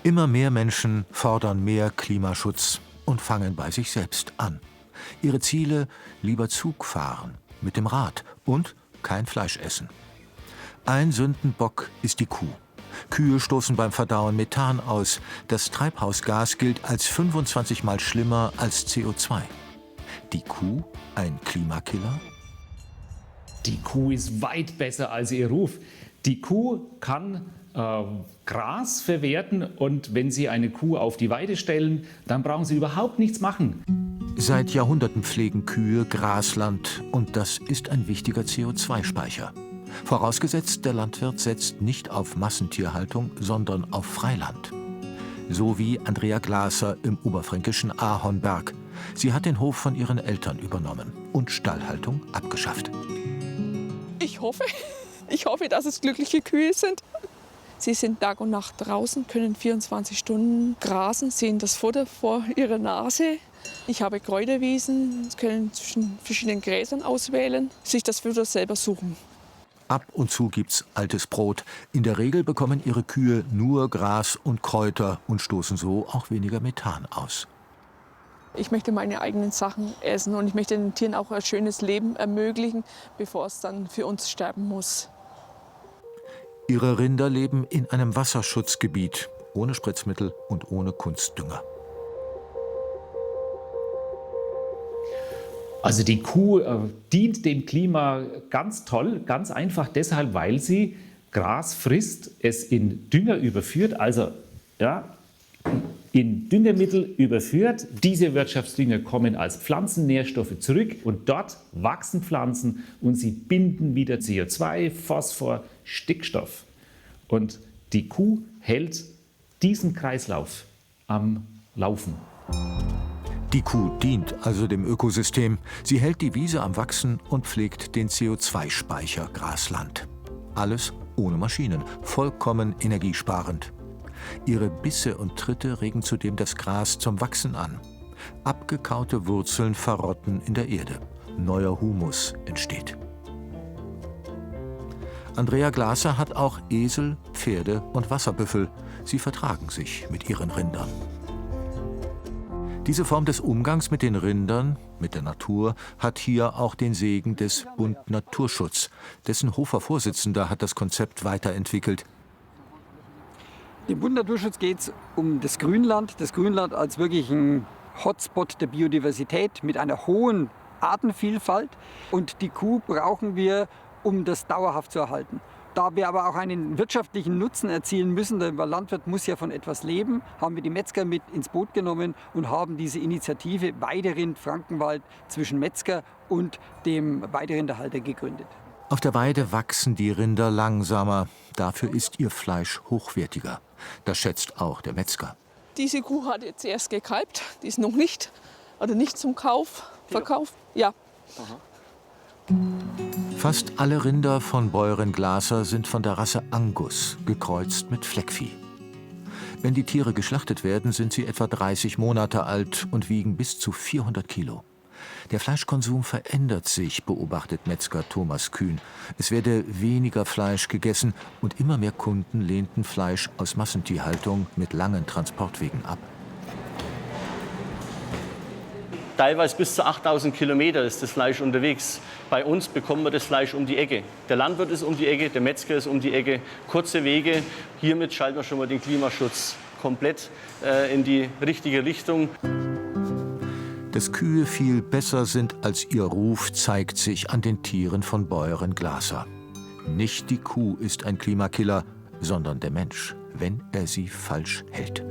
Immer mehr Menschen fordern mehr Klimaschutz und fangen bei sich selbst an. Ihre Ziele: lieber Zug fahren, mit dem Rad und kein Fleisch essen. Ein Sündenbock ist die Kuh. Kühe stoßen beim Verdauen Methan aus. Das Treibhausgas gilt als 25 Mal schlimmer als CO2. Die Kuh ein Klimakiller? Die Kuh ist weit besser als ihr Ruf. Die Kuh kann Gras verwerten, und wenn Sie eine Kuh auf die Weide stellen, dann brauchen Sie überhaupt nichts machen. Seit Jahrhunderten pflegen Kühe Grasland und das ist ein wichtiger CO2-Speicher. Vorausgesetzt, der Landwirt setzt nicht auf Massentierhaltung, sondern auf Freiland. So wie Andrea Glaser im oberfränkischen Ahornberg. Sie hat den Hof von ihren Eltern übernommen und Stallhaltung abgeschafft. Ich hoffe, dass es glückliche Kühe sind. Sie sind Tag und Nacht draußen, können 24 Stunden grasen, sehen das Futter vor ihrer Nase. Ich habe Kräuterwiesen, können zwischen verschiedenen Gräsern auswählen, sich das Futter selber suchen. Ab und zu gibt's altes Brot. In der Regel bekommen ihre Kühe nur Gras und Kräuter und stoßen so auch weniger Methan aus. Ich möchte meine eigenen Sachen essen und ich möchte den Tieren auch ein schönes Leben ermöglichen, bevor es dann für uns sterben muss. Ihre Rinder leben in einem Wasserschutzgebiet, ohne Spritzmittel und ohne Kunstdünger. Also die Kuh dient dem Klima ganz toll, ganz einfach deshalb, weil sie Gras frisst, es in Dünger überführt, also in Düngemittel überführt. Diese Wirtschaftsdünger kommen als Pflanzennährstoffe zurück und dort wachsen Pflanzen und sie binden wieder CO2, Phosphor, Stickstoff. Und die Kuh hält diesen Kreislauf am Laufen. Die Kuh dient also dem Ökosystem. Sie hält die Wiese am Wachsen und pflegt den CO2-Speicher Grasland. Alles ohne Maschinen, vollkommen energiesparend. Ihre Bisse und Tritte regen zudem das Gras zum Wachsen an. Abgekaute Wurzeln verrotten in der Erde. Neuer Humus entsteht. Andrea Glaser hat auch Esel, Pferde und Wasserbüffel. Sie vertragen sich mit ihren Rindern. Diese Form des Umgangs mit den Rindern, mit der Natur, hat hier auch den Segen des Bund Naturschutz. Dessen Hofer-Vorsitzender hat das Konzept weiterentwickelt. Im Bund Naturschutz geht es um das Grünland als wirklich ein Hotspot der Biodiversität mit einer hohen Artenvielfalt. Und die Kuh brauchen wir, um das dauerhaft zu erhalten. Da wir aber auch einen wirtschaftlichen Nutzen erzielen müssen, der Landwirt muss ja von etwas leben, haben wir die Metzger mit ins Boot genommen und haben diese Initiative Weiderind Frankenwald zwischen Metzger und dem Weiderinderhalter gegründet. Auf der Weide wachsen die Rinder langsamer. Dafür ist ihr Fleisch hochwertiger. Das schätzt auch der Metzger. Diese Kuh hat jetzt erst gekalbt, die ist noch nicht zum Verkauf. Ja. Aha. Fast alle Rinder von Bäuerin Glaser sind von der Rasse Angus, gekreuzt mit Fleckvieh. Wenn die Tiere geschlachtet werden, sind sie etwa 30 Monate alt und wiegen bis zu 400 Kilo. Der Fleischkonsum verändert sich, beobachtet Metzger Thomas Kühn. Es werde weniger Fleisch gegessen und immer mehr Kunden lehnten Fleisch aus Massentierhaltung mit langen Transportwegen ab. Teilweise bis zu 8000 Kilometer ist das Fleisch unterwegs. Bei uns bekommen wir das Fleisch um die Ecke. Der Landwirt ist um die Ecke, der Metzger ist um die Ecke. Kurze Wege. Hiermit schalten wir schon mal den Klimaschutz komplett in die richtige Richtung. Dass Kühe viel besser sind als ihr Ruf, zeigt sich an den Tieren von Bäuerin Glaser. Nicht die Kuh ist ein Klimakiller, sondern der Mensch, wenn er sie falsch hält.